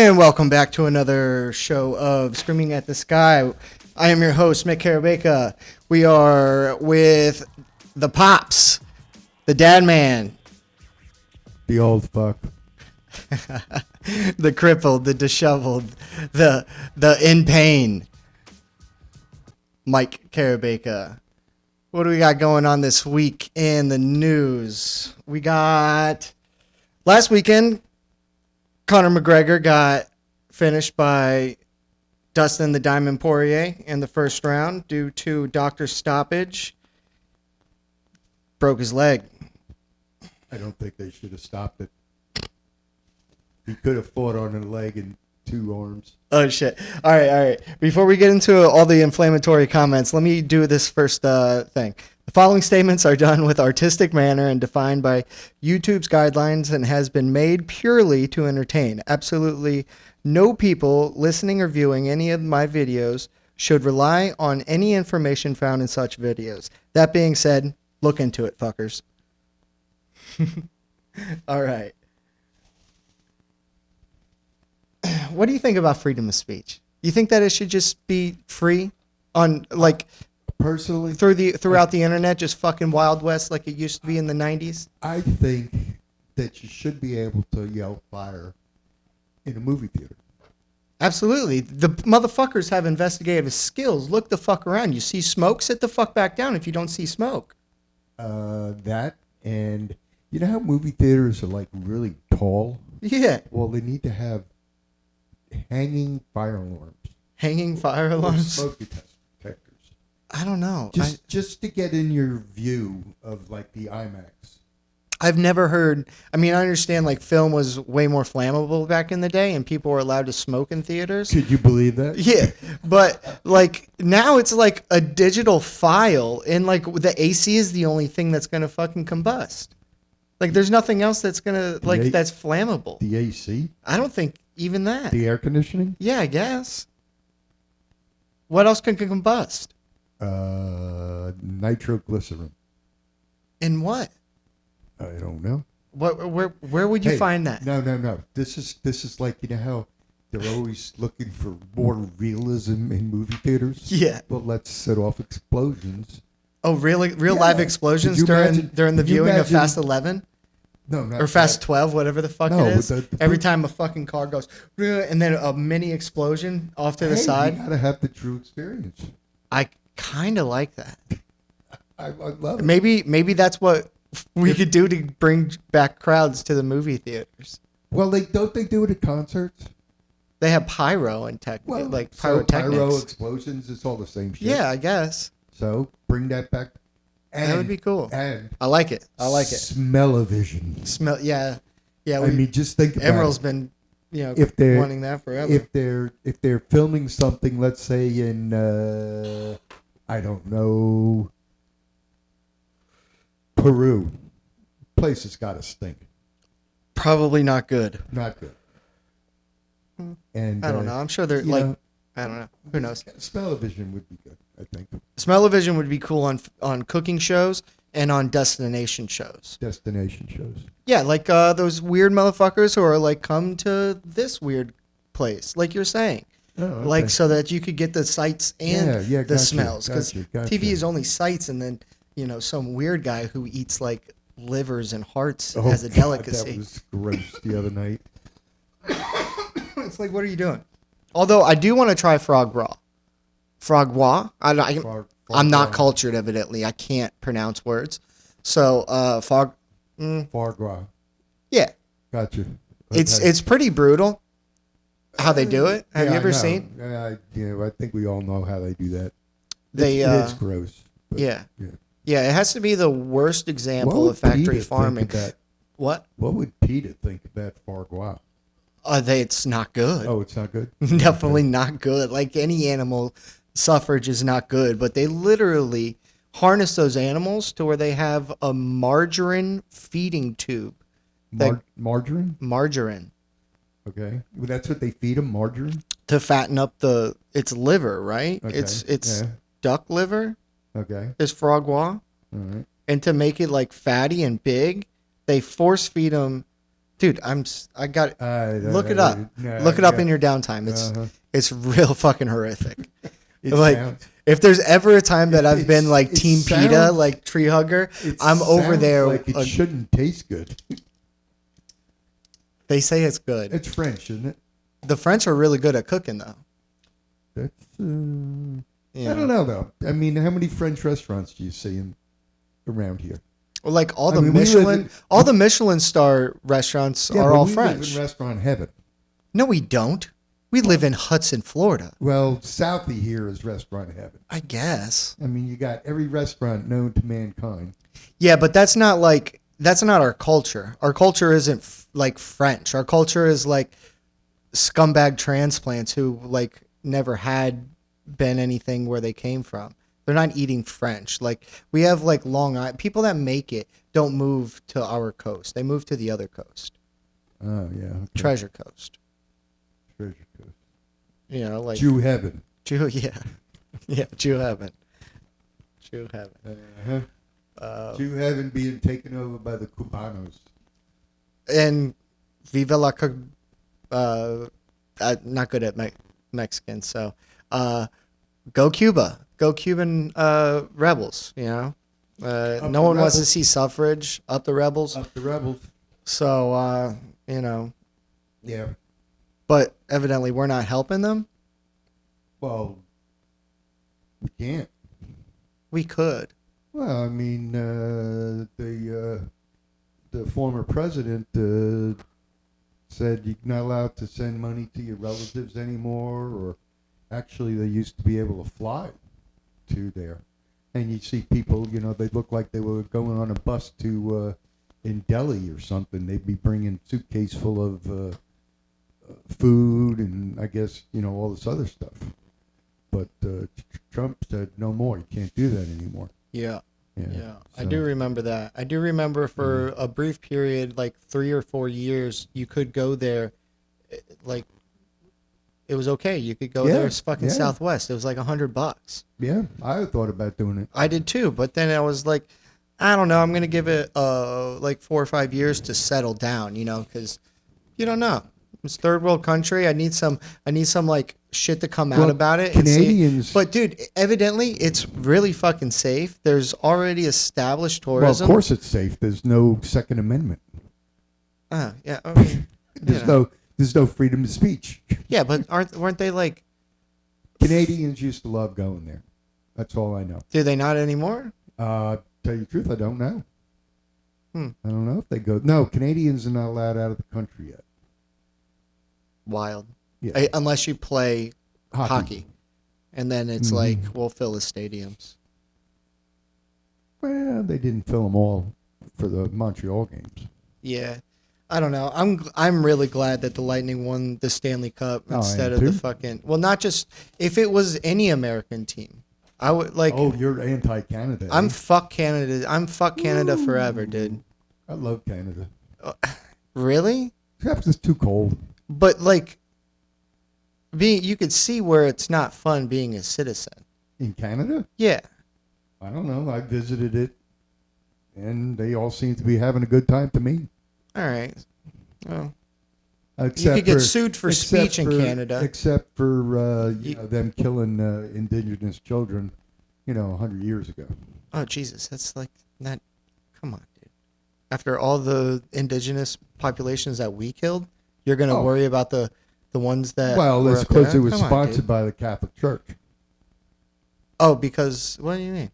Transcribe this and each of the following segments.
And welcome back to another show of Screaming at the Sky. I am your host, Mick Karabeka. We are with the Pops, the Dad Man, the old fuck, the crippled, the disheveled, the in pain, Mike Karabeka. What do we got going on this week in the news? We got last weekend, Conor McGregor got finished by Dustin the Diamond Poirier in the first round due to doctor stoppage. Broke his leg. I don't think they should have stopped it. He could have fought on a leg and two arms. Oh, shit. All right. Before we get into all the inflammatory comments, let me do this first thing. The following statements are done with artistic manner and defined by YouTube's guidelines and has been made purely to entertain. Absolutely no people listening or viewing any of my videos should rely on any information found in such videos. That being said, look into it, fuckers. All right. What do you think about freedom of speech? You think that it should just be free on, like, personally, throughout the internet, just fucking Wild West like it used to be in the 90s? I think that you should be able to yell fire in a movie theater. Absolutely. The motherfuckers have investigative skills. Look the fuck around. You see smoke? Sit the fuck back down if you don't see smoke. That, and you know how movie theaters are like really tall? Yeah. Well, they need to have hanging fire alarms. Hanging fire alarms? Smoke detectors. I don't know. Just to get in your view of like the IMAX. I've never heard. I mean, I understand like film was way more flammable back in the day and people were allowed to smoke in theaters. Could you believe that? Yeah. But like now it's like a digital file and like the AC is the only thing that's going to fucking combust. Like there's nothing else that's going to that's flammable. The AC? I don't think even that. The air conditioning? Yeah, I guess. What else can combust? Nitroglycerin. In what? I don't know. Where would you find that? No. This is like, you know how they're always looking for more realism in movie theaters? Yeah. Well, let's set off explosions. Oh, really? Real live explosions during the viewing of Fast 11? No, not or Fast 12, whatever the fuck it is. Every time a fucking car goes, and then a mini explosion off to the side. You gotta have the true experience. I kind of like that. I love it. Maybe that's what we could do to bring back crowds to the movie theaters. Well, don't they do it at concerts? They have pyro and pyrotechnics. Pyro explosions, it's all the same shit. Yeah, I guess. So bring that back. And, that would be cool. And I like it. Smell-o-vision. Yeah. I mean, just think about Emerald's it. been, if they're wanting that forever. If they're filming something, let's say in I don't know, Peru, place has got to stink. Probably not good. Not good. And I don't know. I'm sure they're I don't know. Who knows? Smell-o-vision would be good, I think. Smell-o-vision would be cool on cooking shows and on destination shows. Destination shows. Yeah, like those weird motherfuckers who are like, come to this weird place, like you're saying. Oh, okay. Like so that you could get the sights and the smells. Because gotcha. TV is only sights and then, some weird guy who eats like livers and hearts as a delicacy. That was gross the other night. It's like, what are you doing? Although I do want to try frog raw. Frog raw. I'm not cultured, evidently. I can't pronounce words. So, foie gras. Yeah. Gotcha. It's pretty brutal how they do it. Have you ever seen? I think we all know how they do that. It's gross. Yeah. It has to be the worst example of factory farming. What? What would PETA think about foie gras? It's not good. Oh, it's not good? Definitely not good. Like any animal suffrage is not good, but they literally harness those animals to where they have a margarine feeding tube. Margarine? Margarine. Okay. Well, that's what they feed them, margarine? To fatten up its liver, right? Okay. It's duck liver. Okay. Is frog gras. All right. And to make it like fatty and big, they force feed them Dude, I got look it up. No, Look it up yeah. in your downtime. Uh-huh. It's real fucking horrific. It Like sounds. if there's ever a time that I've been like it Team PETA, sounds- like tree hugger, It I'm over sounds there. Like it shouldn't taste good. They say it's good. It's French, isn't it? The French are really good at cooking, though. That's. You I don't know though. I mean, how many French restaurants do you see around here? Well, like all I the mean, we live Michelin, in- all the Michelin star restaurants Yeah, are but all we French. live in restaurant heaven. No, we don't. We live in Hudson, Florida. Well, Southie here is restaurant heaven. I guess. I mean, you got every restaurant known to mankind. Yeah, but that's not our culture. Our culture isn't like French. Our culture is like scumbag transplants who like never had been anything where they came from. They're not eating French. Like we have like Long Island people that make it don't move to our coast. They move to the other coast, Oh yeah, okay. Treasure Coast. Treasure Coast. You know, like Jew heaven. Jew, yeah, yeah, Jew heaven, Jew heaven. Uh-huh. Jew heaven being taken over by the Cubanos. And Viva la not good at Mexican, so go Cuba, go Cuban rebels. You know, no one wants to rebels. see suffrage. Up the rebels. Up the rebels. So you know, Yeah. but evidently we're not helping them. Well, we can't. We could. Well, I mean, the former president said you're not allowed to send money to your relatives anymore, or actually they used to be able to fly to there. And you see people, you know, they look like they were going on a bus to in Delhi or something. They'd be bringing a suitcase full of food and I guess, you know, all this other stuff. But Trump said no more. You can't do that anymore. Yeah. Yeah, I so- do remember that. I do remember for a brief period, like 3 or 4 years, you could go there, like it was okay. You could go Yeah, there. It's fucking yeah. Southwest. It was like $100. Yeah, I thought about doing it. I did too, but then I was like, I don't know. I'm gonna give it like 4 or 5 years to settle down, you know, because you don't know. It's third world country. I need some like shit to come out Well, about it. and see- Canadians. But dude, evidently it's really fucking safe. There's already established Well, of tourism. course it's safe. There's no Second Amendment. Yeah. I mean, There's no freedom of speech. yeah, but weren't they like? Canadians used to love going there. That's all I know. Do they not anymore? Tell you the truth, I don't know. Hmm. I don't know if they go. No, Canadians are not allowed out of the country yet. Wild. Yeah, Unless you play hockey. And then it's Mhm. like we'll fill the stadiums. Well, they didn't fill them all for the Montreal games. Yeah. I don't know. I'm really glad that the Lightning won the Stanley Cup Oh, I instead am of the too. fucking. Well, not just if it was any American team, I would like. Oh, you're anti-Canada. I'm eh? fuck Canada. I'm fuck Canada forever, dude. I love Canada. Really? Except it's too cold. But like, you could see where it's not fun being a citizen. In Canada? Yeah. I don't know. I visited it, and they all seem to be having a good time to me. All right. Well, Except you could get for- sued for except speech in for- Canada. Except for You- know, them killing indigenous children, 100 years ago. Oh Jesus, that's like not. Come on, dude. After all the indigenous populations that we killed, you're gonna Oh. worry about the ones that. Well, were it's up because there? it was Come on, sponsored dude. by the Catholic Church. Oh, because what do you mean?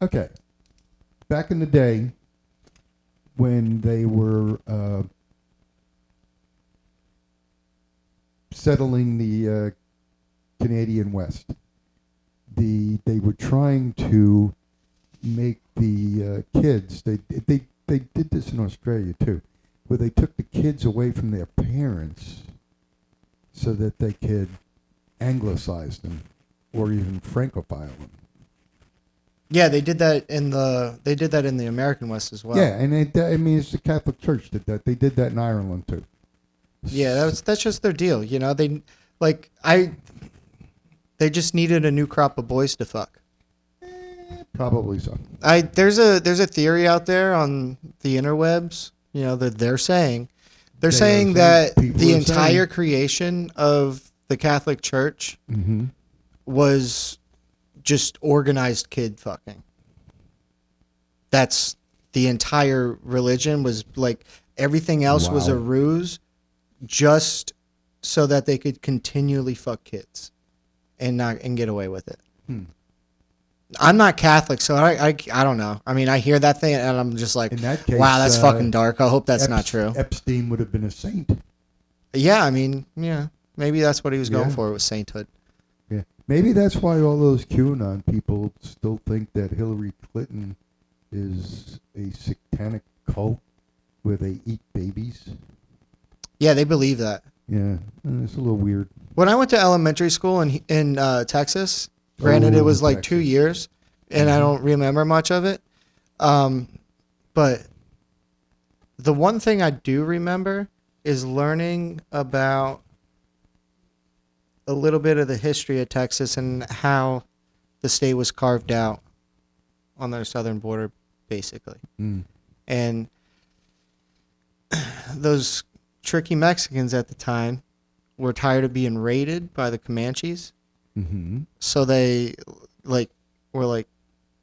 Okay. Back in the day, when they were settling the Canadian West, they were trying to make the kids. They did this in Australia too, where they took the kids away from their parents so that they could anglicize them or even francophile them. Yeah, they did that in the American West as well. Yeah, and I mean, it's the Catholic Church did that. They did that in Ireland too. Yeah, that's just their deal. You know, they just needed a new crop of boys to fuck. Probably so. There's a theory out there on the interwebs, you know, that they're saying They're They are saying saying- that people the are entire saying- creation of the Catholic Church Mm-hmm. was just organized kid fucking. That's the entire religion was like everything else was a Wow. ruse just so that they could continually fuck kids and get away with it. Hmm. I'm not Catholic, so I don't know. I mean, I hear that thing and I'm just like, In that case, wow, that's fucking dark. I hope that's not true. Epstein would have been a saint. Yeah, I mean, yeah, maybe that's what he was going Yeah. for with sainthood. Yeah, maybe that's why all those QAnon people still think that Hillary Clinton is a satanic cult where they eat babies. Yeah, they believe that. Yeah, it's a little weird. When I went to elementary school in Texas, granted it was like 2 Texas. years, and I Mhm. don't remember much of it. But the one thing I do remember is learning about a little bit of the history of Texas and how the state was carved out on their southern border, basically. Mm. And those tricky Mexicans at the time were tired of being raided by the Comanches. Mm-hmm. So they were like,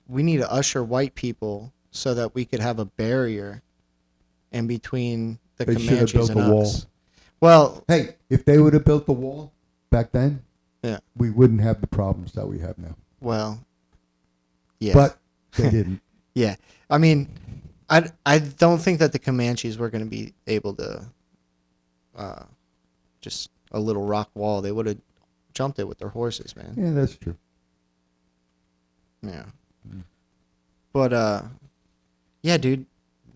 we need to usher white people so that we could have a barrier in between the They should have Comanches built and a wall. us. Well, Hey, if they would have built the wall back then, yeah. we wouldn't have the problems that we have now. Well, yeah. But they didn't. Yeah. I mean, I don't think that the Comanches were going to be able to just a little rock wall. They would have jumped it with their horses, man. Yeah, that's true. Yeah. But yeah, dude,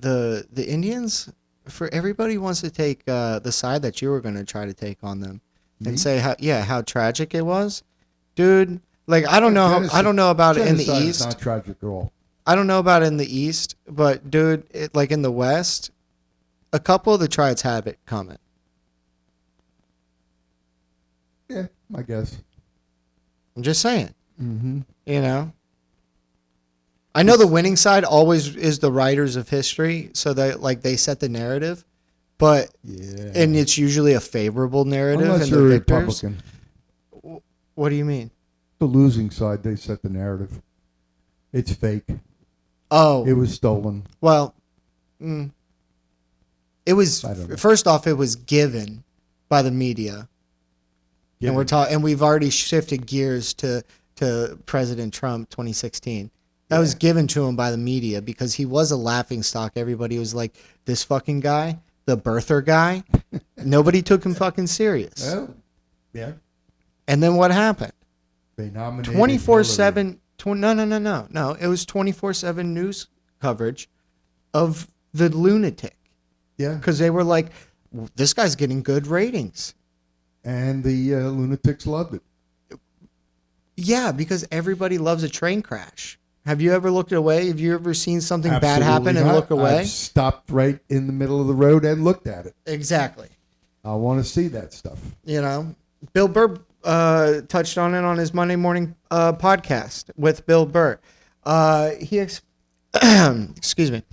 the Indians, for everybody wants to take the side that you were going to try to take on them Me? and say how tragic it was. Dude, like I don't know I don't know about it in the Genocide is East. not tragic at all. I don't know about it in the East, but dude, like in the West, a couple of the tribes have it coming. Yeah, I guess. I'm just saying, Mm-hmm. you know. I know the winning side always is the writers of history, so that like they set the narrative, but Yeah. and it's usually a favorable narrative. Unless and you're the a victors. Republican. What do you mean? The losing side, they set the narrative. It's fake. Oh, It was stolen. well, it was I don't know. first off, it was given by the media. And we're talking, and we've already shifted gears to President Trump 2016. That was given to him by the media because he was a laughingstock. Everybody was like, "This fucking guy, the birther guy." Nobody took him fucking serious. Oh, yeah. And then what happened? They nominated 24/7. No. It was 24/7 news coverage of the lunatic Yeah, because they were like, "This guy's getting good ratings." and the lunatics loved it. Yeah, because everybody loves a train crash. Have you ever looked away? Have you ever seen something bad Absolutely happen and not. look away? I've stopped right in the middle of the road and looked at it. Exactly. I want to see that stuff. You know, Bill Burr touched on it on his Monday morning podcast with Bill Burr. Excuse me.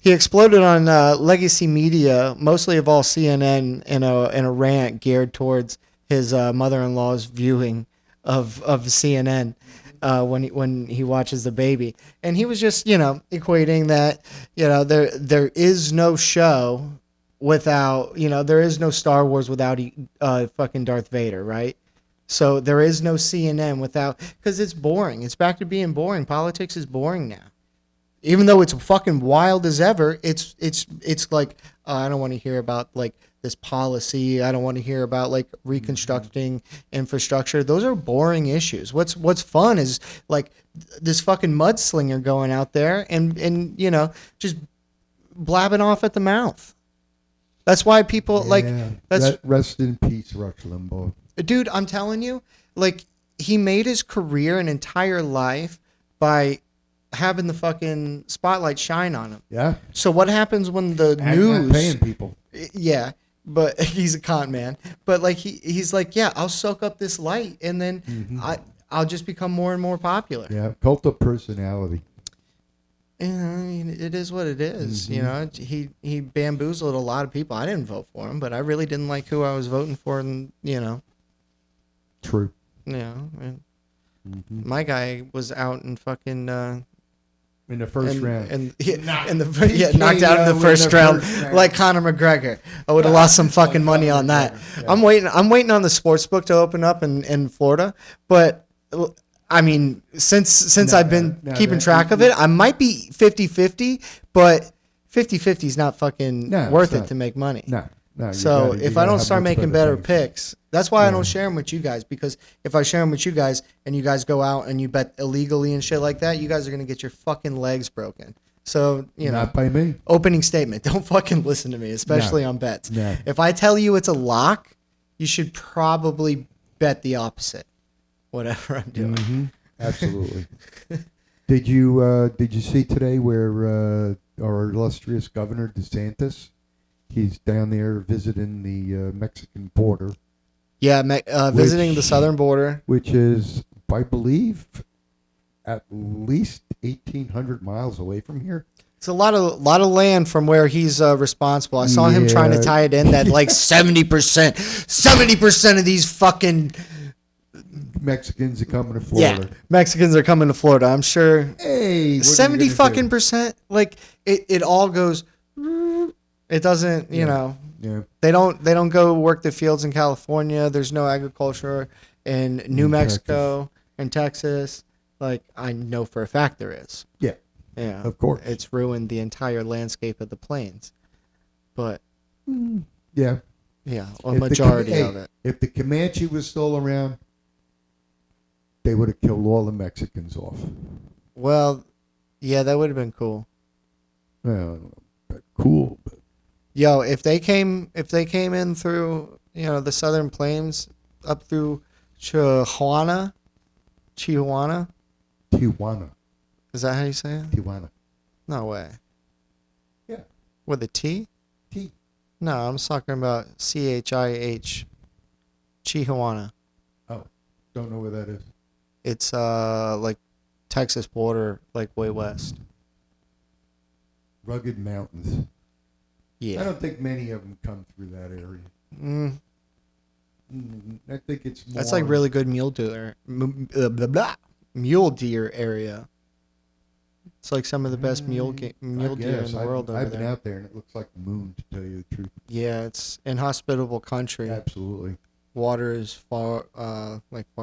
He exploded on legacy media, mostly of all CNN, in a rant geared towards his mother-in-law's viewing of CNN when he watches the baby, and he was just equating that there is no show without there is no Star Wars without fucking Darth Vader, right? So there is no CNN without, because it's boring. It's back to being boring. Politics is boring now. Even though it's fucking wild as ever, it's like I don't want to hear about like this policy. I don't want to hear about like reconstructing infrastructure. Those are boring issues. What's fun is like this fucking mudslinger going out there and just blabbing off at the mouth. That's why people Rest in peace, Rush Limbaugh. Dude, I'm telling you, like he made his career and entire life by having the fucking spotlight shine on him. Yeah. So what happens when the And news paying people. Yeah, but he's a con man. But like he's like, yeah, I'll soak up this light and then I'll just become more and more popular. Yeah. Cult of personality. I mean, it is what it is. You know, he bamboozled a lot of people. I didn't vote for him, but I really didn't like who I was voting for, and True. and Mm-hmm. my guy was out in fucking In the first round. and Knocked knocked out in the TKO first round, like Conor McGregor. I would have lost some fucking money on that. Yeah. I'm waiting on the sports book to open up in Florida, but I mean, since I've been keeping track of it, I might be 50-50, but 50-50 is not fucking worth it to make money. No. So if I don't start making better things. picks, that's why I don't share them with you guys. Because if I share them with you guys and you guys go out and you bet illegally and shit like that, you guys are gonna get your fucking legs broken. So Not by me. opening statement: don't fucking listen to me, especially on bets. No. If I tell you it's a lock, you should probably bet the opposite. Whatever I'm doing. Mm-hmm. Absolutely. Did you see today where our illustrious Governor DeSantis? He's down there visiting the Mexican border. Yeah, visiting the southern border, which is, I believe, at least 1,800 miles away from here. it's a lot of land from where he's responsible. I saw him trying to tie it in that like 70% of these fucking Mexicans are coming to Florida. Yeah, Mexicans are coming to Florida. I'm sure. Hey, 70 fucking percent. Like it all goes. It doesn't. Yeah. They don't go work the fields in California. There's no agriculture in New Mexico and Texas. Like I know for a fact there is. Yeah. Yeah. Of course. It's ruined the entire landscape of the plains. But yeah, a majority of it. If the Comanche was still around, they would have killed all the Mexicans off. Well, yeah, that would have been cool. Well, cool. But Yo, if they came in through the southern plains up through Chihuahua, Tijuana. is that how you say it? Tijuana. No way. Yeah. With a T? T. No, I'm talking about CHIH. Chihuahua. Oh, don't know where that is. It's like Texas border, like way west. Rugged mountains. Yeah. I don't think many of them come through that area. I think it's more. That's like really good mule deer area. It's like some of the best mule deer in the world over I've been there. out there, and it looks like the moon, to tell you the truth. Yeah, it's inhospitable country. Absolutely. Water is far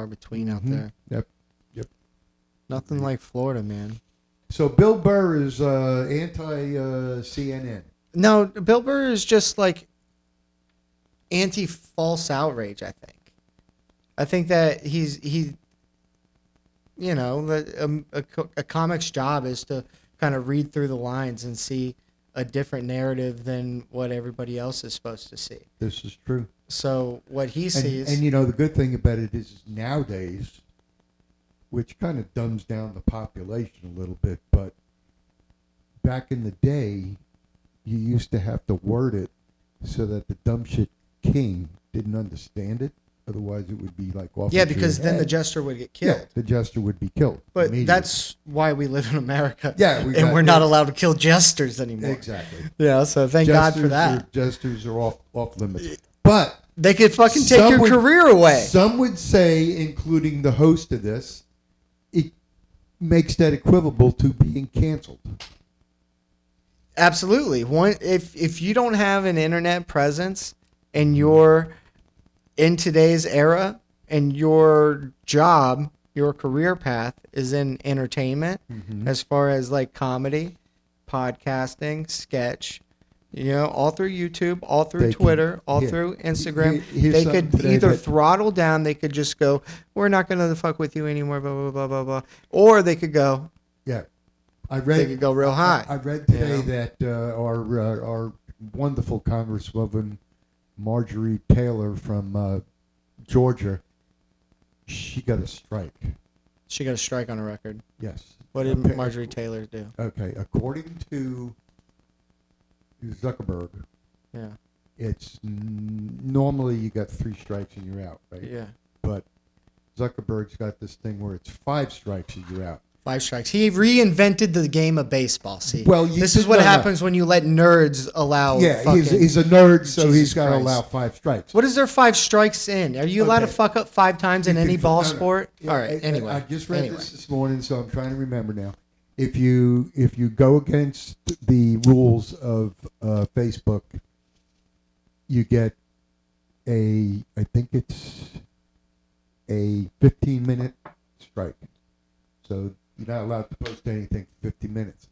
between out there. Yep. Nothing like Florida, man. So Bill Burr is anti-CNN. No, Bill Burr is just like anti-false outrage. I think that a comic's job is to kind of read through the lines and see a different narrative than what everybody else is supposed to see. This is true. So what he sees, and the good thing about it is nowadays, which kind of dumbs down the population a little bit, but back in the day, you used to have to word it so that the dumb shit king didn't understand it. Otherwise, it would be like off. yeah, because then the jester would get killed. Yeah, the jester would be killed. But that's why we live in America. Yeah, and we're not allowed to kill jesters anymore. Exactly. Yeah, so thank God for that. Jesters are off limits. But they could fucking take your career away. Some would say, including the host of this, it makes that equivalent to being canceled. Absolutely. If you don't have an internet presence and you're in today's era and your job, your career path is in entertainment, as far as like comedy, podcasting, sketch, all through YouTube, all through Twitter, through Instagram, they could either throttle down, they could just go, we're not going to fuck with you anymore, blah, blah, blah, blah, blah. Or they could go, they could go real high. I read today that our wonderful Congresswoman Marjorie Taylor from Georgia, she got a strike. She got a strike on her record. Yes. What did Marjorie Taylor do? Okay, according to Zuckerberg, it's normally you got 3 strikes and you're out, right? Yeah. But Zuckerberg's got this thing where it's 5 strikes and you're out. 5 strikes. He reinvented the game of baseball. See, Well, this is what happens when you let nerds allow. Yeah, fucking, he's a nerd, so Jesus he's got to Christ. allow 5 strikes. What is there 5 strikes in? Are you allowed to Okay. fuck up 5 times in You any can- ball no, no. sport? Yeah, All right. Anyway, I just read this morning, so I'm trying to remember now. If you go against the rules of Facebook, you get I think it's a 15-minute strike. So you're not allowed to post anything for 50 minutes.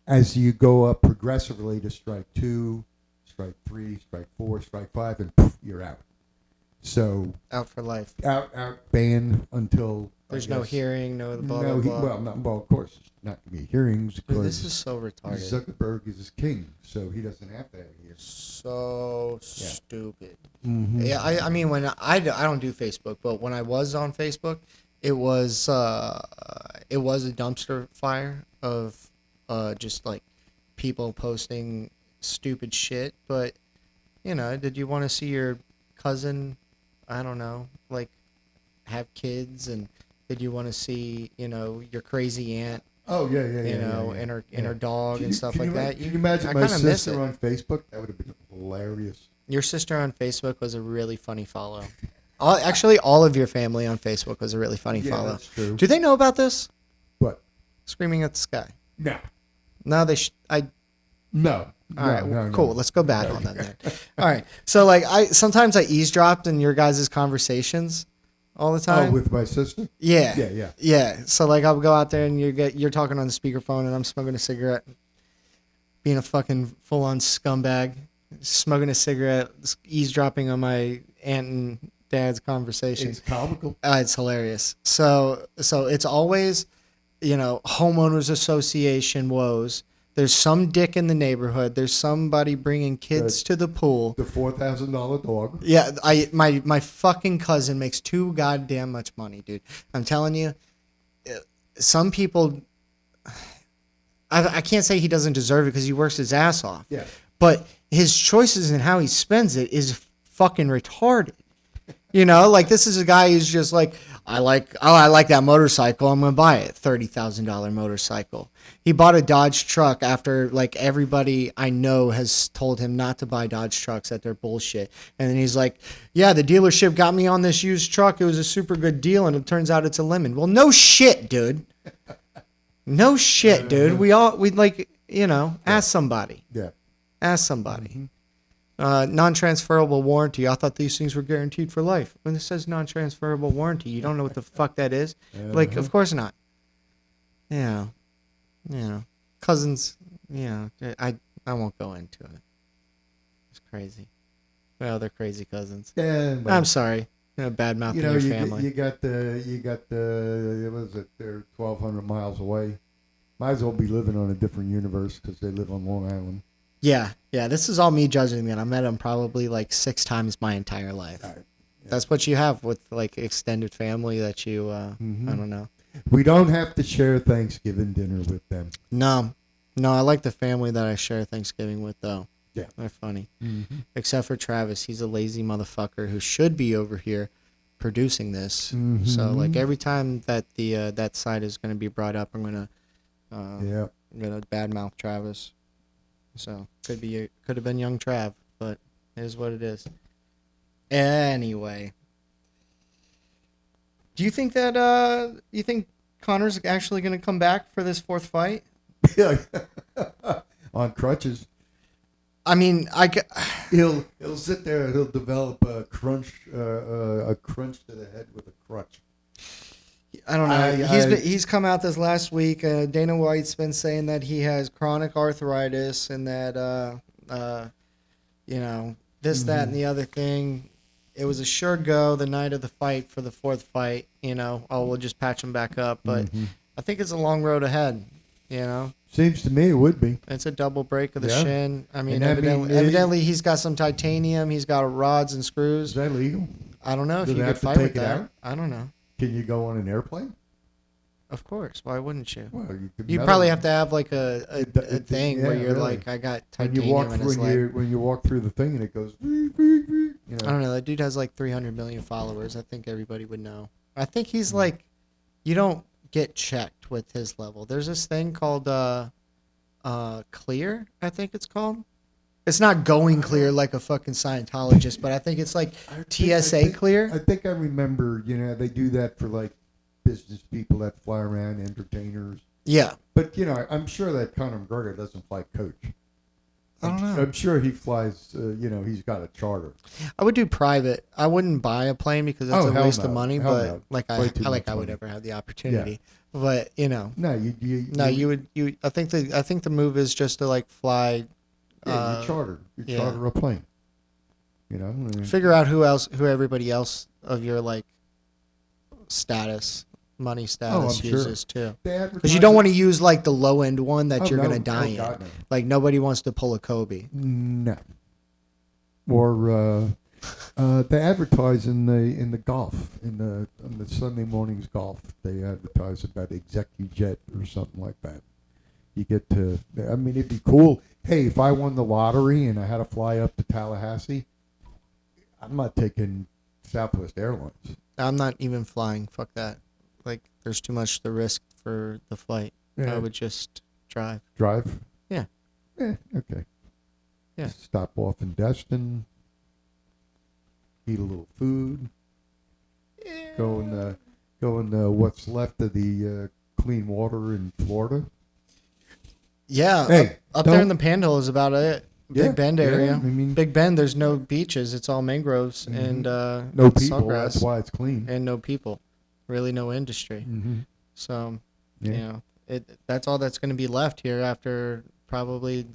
As you go up progressively to strike 2, strike 3, strike 4, strike 5, and poof, you're out. So out for life. out banned until There's no hearing, no blah blah no, blah. well, of course, not gonna be hearings Dude, because this is so retarded. Zuckerberg is king, so he doesn't have to have hearings. So stupid. Mm-hmm. Yeah, I mean when I don't do Facebook, but when I was on Facebook, it was a dumpster fire of just like people posting stupid shit. But you know, did you want to see your cousin? I don't know, like have kids, and did you want to see your crazy aunt? Oh yeah, And her dog and stuff like that. Can you imagine I my kinda miss sister it. on Facebook? That would have been hilarious. Your sister on Facebook was a really funny follow. Actually, all of your family on Facebook was a really funny Yeah, follow. that's true. Do they know about this? What? Screaming at the sky. No. No, they. No. All right, no. cool. Let's go back on that then. All right. So like, sometimes I eavesdropped in your guys' conversations all the time. Oh, with my sister? Yeah. Yeah. So like, I'll go out there and you're talking on the speakerphone and I'm smoking a cigarette, being a fucking full on scumbag, smoking a cigarette, eavesdropping on my aunt and dad's conversation. It's comical. It's hilarious. So it's always, homeowners association woes. There's some dick in the neighborhood. There's somebody bringing kids to the pool. The $4,000 dog. Yeah, my fucking cousin makes too goddamn much money, dude. I'm telling you, some people. I can't say he doesn't deserve it because he works his ass off. Yeah. But his choices and how he spends it is fucking retarded. Like this is a guy who's just like, I like that motorcycle. I'm gonna buy it. $30,000 motorcycle. He bought a Dodge truck after like everybody I know has told him not to buy Dodge trucks, that they're bullshit. And then he's like, yeah, the dealership got me on this used truck. It was a super good deal, and it turns out it's a lemon. Well, no shit, dude. No shit, dude. We'd like, ask somebody. Yeah. Ask somebody. Non-transferable warranty. I thought these things were guaranteed for life. When it says non-transferable warranty, you don't know what the fuck that is. Like, of course not. Cousins. I won't go into it. It's crazy. Well, they're crazy cousins. Yeah. But, I'm sorry. Bad mouthing your family. You got the what is it? They're 1,200 miles away. Might as well be living on a different universe because they live on Long Island. Yeah. This is all me judging them. I met them probably like 6 times my entire life. Right. Yeah. That's what you have with like extended family that you. I don't know. We don't have to share Thanksgiving dinner with them. No, I like the family that I share Thanksgiving with, though. Yeah. They're funny. Mm-hmm. Except for Travis. He's a lazy motherfucker who should be over here producing this. Mm-hmm. So, like, every time that the that side is going to be brought up, I'm going to badmouth Travis. So, could have been young Trav, but it is what it is. Anyway. Do you think that, Connor's actually going to come back for this 4th fight? Yeah. On crutches. I mean, He'll sit there and he'll develop a crunch to the head with a crutch. I don't know. He's come out this last week. Dana White's been saying that he has chronic arthritis and that this, that, and the other thing. It was a sure go the night of the fight for the 4th fight. We'll just patch him back up. But I think it's a long road ahead. Seems to me it would be. It's a double break of the shin. I mean, And evidently he's got some titanium. He's got rods and screws. Is that legal? I don't know if Do you they could have to fight take with it that. out? I don't know. Can you go on an airplane? Of course. Why wouldn't you? Well, You probably have to have like a thing where you're really. like, I got when titanium in his leg. when you walk through the thing and it goes. I don't know. That dude has like 300 million followers. I think everybody would know. I think he's like, you don't get checked with his level. There's this thing called clear, I think it's called. It's not going clear like a fucking Scientologist, but I think it's like TSA clear. I think I remember, they do that for like business people that fly around, entertainers. Yeah. But, I'm sure that Conor McGregor doesn't fly coach. I don't know. I'm sure he flies, he's got a charter. I would do private. I wouldn't buy a plane because that's a waste of money, Hell but no. I would ever have the opportunity. Yeah. But, No, you I think the move is just to like fly. Yeah, you charter a plane. Figure out who everybody else of your like money status uses too. Because you don't want to use like the low end one that you're gonna die in. God, no. Like nobody wants to pull a Kobe. No. Or they advertise in the golf on the Sunday mornings golf. They advertise about ExecuJet or something like that. You get to. I mean, it'd be cool. Hey, if I won the lottery and I had to fly up to Tallahassee, I'm not taking Southwest Airlines. I'm not even flying. Fuck that. Like, there's too much the risk for the flight. Yeah. I would just drive. Drive? Yeah. Yeah, okay. Yeah. Stop off in Destin. Eat a little food. Yeah. Go in what's left of the clean water in Florida. Yeah. Hey, up there in the Panhandle is about it. Big Bend area. Yeah, I mean, Big Bend, there's no beaches. It's all mangroves and no people. Sawgrass. That's why it's clean. And no people. Really no industry. Mm-hmm. So, that's all that's going to be left here after probably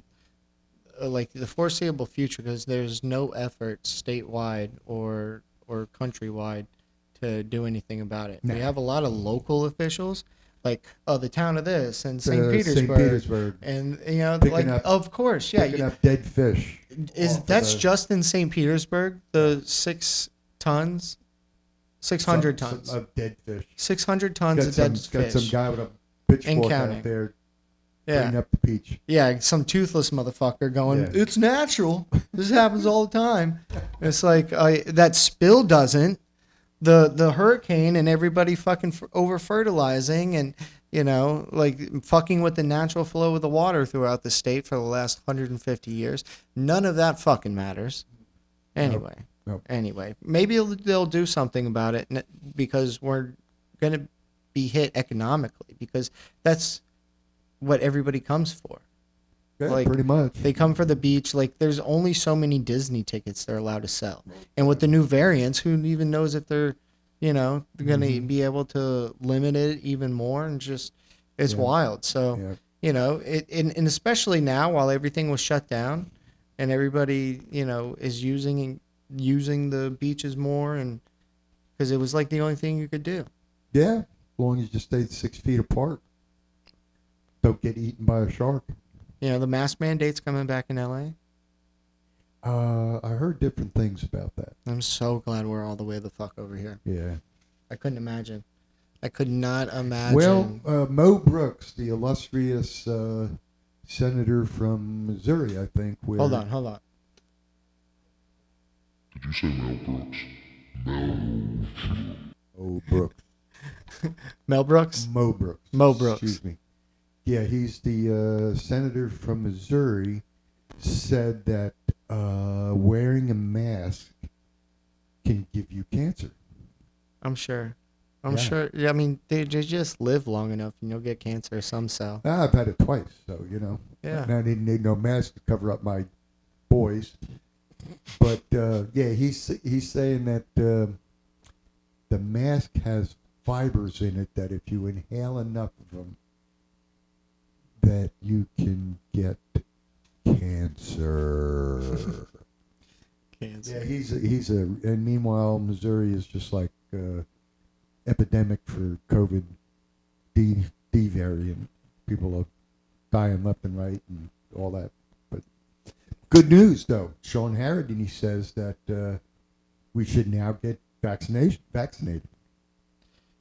like the foreseeable future, because there's no effort statewide or countrywide to do anything about it. Nah. We have a lot of local officials, like the town of this and St. Petersburg, and of course, picking up dead fish. That's just in St. Petersburg, the 600 tons of dead fish. 600 tons of dead fish. Got some guy with a pitchfork out there. Bringing up the peach. Yeah, some toothless motherfucker going, it's natural. This happens all the time. It's like that spill doesn't. The hurricane and everybody fucking over fertilizing and like fucking with the natural flow of the water throughout the state for the last 150 years. None of that fucking matters. Anyway. Nope. Anyway, maybe they'll do something about it because we're going to be hit economically, because that's what everybody comes for. Yeah, like, pretty much. They come for the beach. Like, there's only so many Disney tickets they're allowed to sell. And with the new variants, who even knows if they're going to be able to limit it even more, and just, it's wild. So, and especially now while everything was shut down and everybody, is using the beaches more, and because it was like the only thing you could do. Yeah, as long as you stay 6 feet apart. Don't get eaten by a shark. The mask mandate's coming back in LA. I heard different things about that. I'm so glad we're all the way the fuck over here. Yeah. I couldn't imagine. I could not imagine. Well, Mo Brooks, the illustrious senator from Missouri, I think. Hold on. Did you say Mel Brooks? Mo Brooks. Mel Brooks? Mo Brooks. Mo Brooks. Excuse me. Yeah, he's the senator from Missouri, said that wearing a mask can give you cancer. I'm sure. Yeah, I mean, they just live long enough and you'll get cancer some cell. I've had it twice, so, Yeah. I didn't need no mask to cover up my boys. But, he's saying that the mask has fibers in it that if you inhale enough of them, that you can get cancer. Yeah, and meanwhile, Missouri is just like epidemic for COVID D variant. People are dying left and right and all that. But good news, though. Sean Harridan, he says that we should now get vaccinated.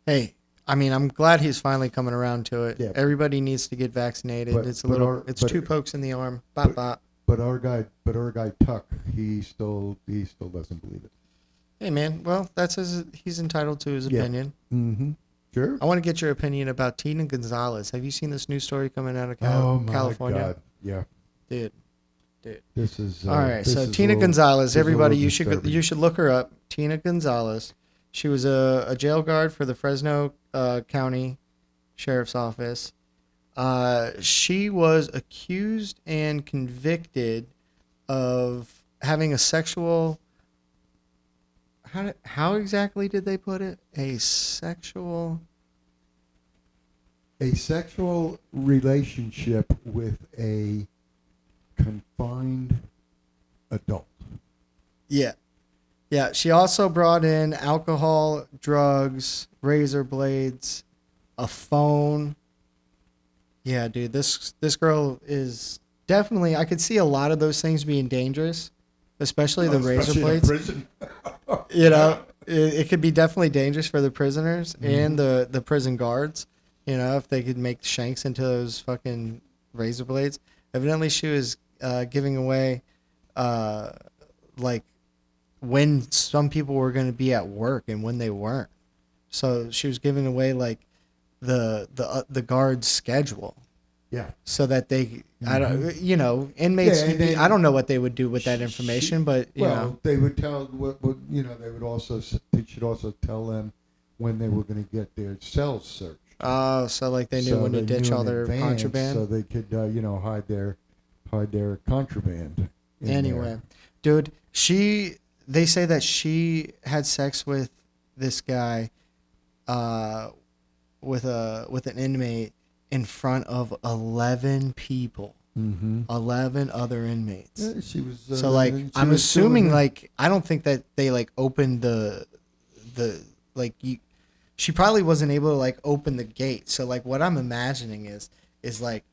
Hey, I mean, I'm glad he's finally coming around to it. Yeah. Everybody needs to get vaccinated. It's two pokes in the arm. Bop bop. But our guy Tuck, he still doesn't believe it. Hey man, well, he's entitled to his opinion. Mm-hmm. Sure. I want to get your opinion about Tina Gonzalez. Have you seen this news story coming out of Oh my California? God. Yeah. Dude. This is All right, this so is a Tina little- Gonzalez, this is a little everybody, disturbing. you should look her up. Tina Gonzalez. She was a jail guard for the Fresno County Sheriff's Office. She was accused and convicted of having a sexual. How exactly did they put it? A sexual relationship with a confined adult. Yeah. Yeah. She also brought in alcohol, drugs, razor blades, a phone. Yeah, dude, this girl is definitely, I could see a lot of those things being dangerous, especially the razor Especially in a blades. prison. You know, it could be definitely dangerous for the prisoners and Mm-hmm. the prison guards, you know, if they could make shanks into those fucking razor blades. Evidently, she was giving away, uh, like, when some people were going to be at work and when they weren't. So she was giving away, like, the guard's schedule Yeah. so that they, I Mhm. don't, you know, inmates. Yeah, and then I don't know what they would do with that information, but you well, know, they would tell what they would also they should also tell them when they were going to get their cells searched. so like they knew So when to they ditch knew all in their advance, contraband. so they could hide their contraband. In Anyway, there. dude, they say that she had sex with this guy, with an inmate in front of 11 people. Mm-hmm. 11 other inmates. Yeah, she was. So like she I'm was doing assuming it. like I don't think that they like opened the like you she probably wasn't able to like open the gate. So like what I'm imagining is like,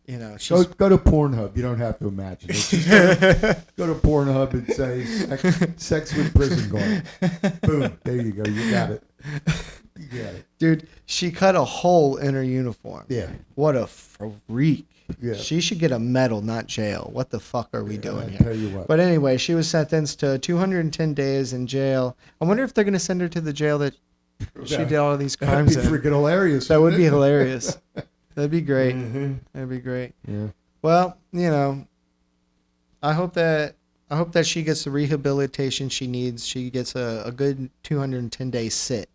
you know, she's Go to Pornhub. You don't have to imagine it. Just go to Pornhub and say sex with prison guard. Boom. There you go. You got it. You got it. Dude, she cut a hole in her uniform. Yeah. What a freak. Yeah. She should get a medal, not jail. What the fuck are we doing I here? tell you what. But anyway, she was sentenced to 210 days in jail. I wonder if they're going to send her to the jail that she did all of these That'd crimes be in. freaking hilarious. That would wouldn't be it? hilarious. That'd be great. Mhm. That'd be great. Yeah. Well, you know, I hope that she gets the rehabilitation she needs. She gets a good 210-day sit.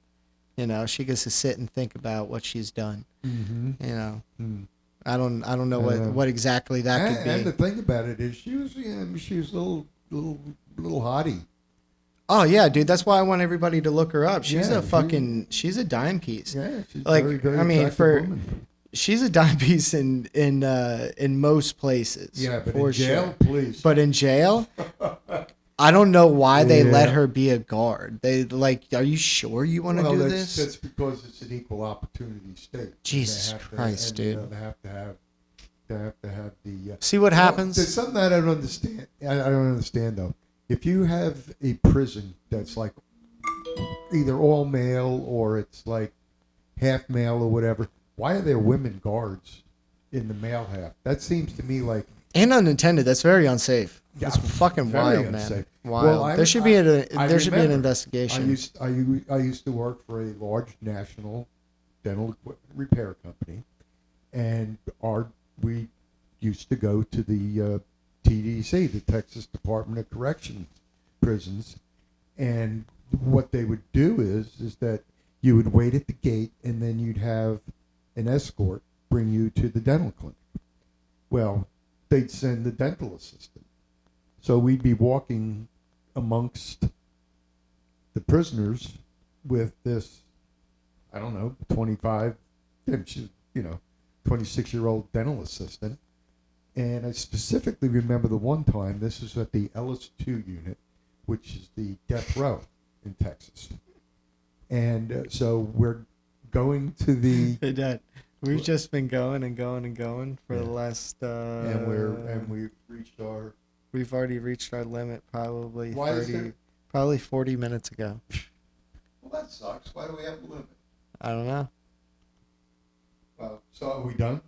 You know, she gets to sit and think about what she's done. Mm-hmm. You know, Mm. I don't know what exactly that could be. And the thing about it is, she was a little hottie. Oh yeah, dude. That's why I want everybody to look her up. She's Yeah, she's a dime piece. Yeah, she's Like, very, very I mean, attractive woman. she's a dime piece in most places. Yeah, but for in jail, sure. please. But in jail, I don't know why they let Yeah. her be a guard. They like, are you sure you want to do this? That's because it's an equal opportunity state. Jesus They have to- Christ, and, dude. They have to have the. See what happens? There's something that I don't understand. I don't understand though. If you have a prison that's like either all male or it's like half male or whatever, why are there women guards in the male half? That seems to me like And unattended. That's very unsafe. That's Yeah, fucking very wild, unsafe. man. Well, Wild. There should be I there should be an remember, investigation. I used to work for a large national dental equipment repair company, and we used to go to the TDC, the Texas Department of Correction prisons, and what they would do is that you would wait at the gate, and then you'd have an escort bring you to the dental clinic. Well, they'd send the dental assistant. So we'd be walking amongst the prisoners with this, I don't know, 26-year-old dental assistant. And I specifically remember the one time, this is at the Ellis 2 unit, which is the death row in Texas. And so we're going to the... Hey, Dad, we've just been going and going and going for the last. and we've reached our... We've already reached our limit, probably Why is that? probably 40 minutes ago. Well, that sucks. Why do we have a limit? I don't know. So are we done?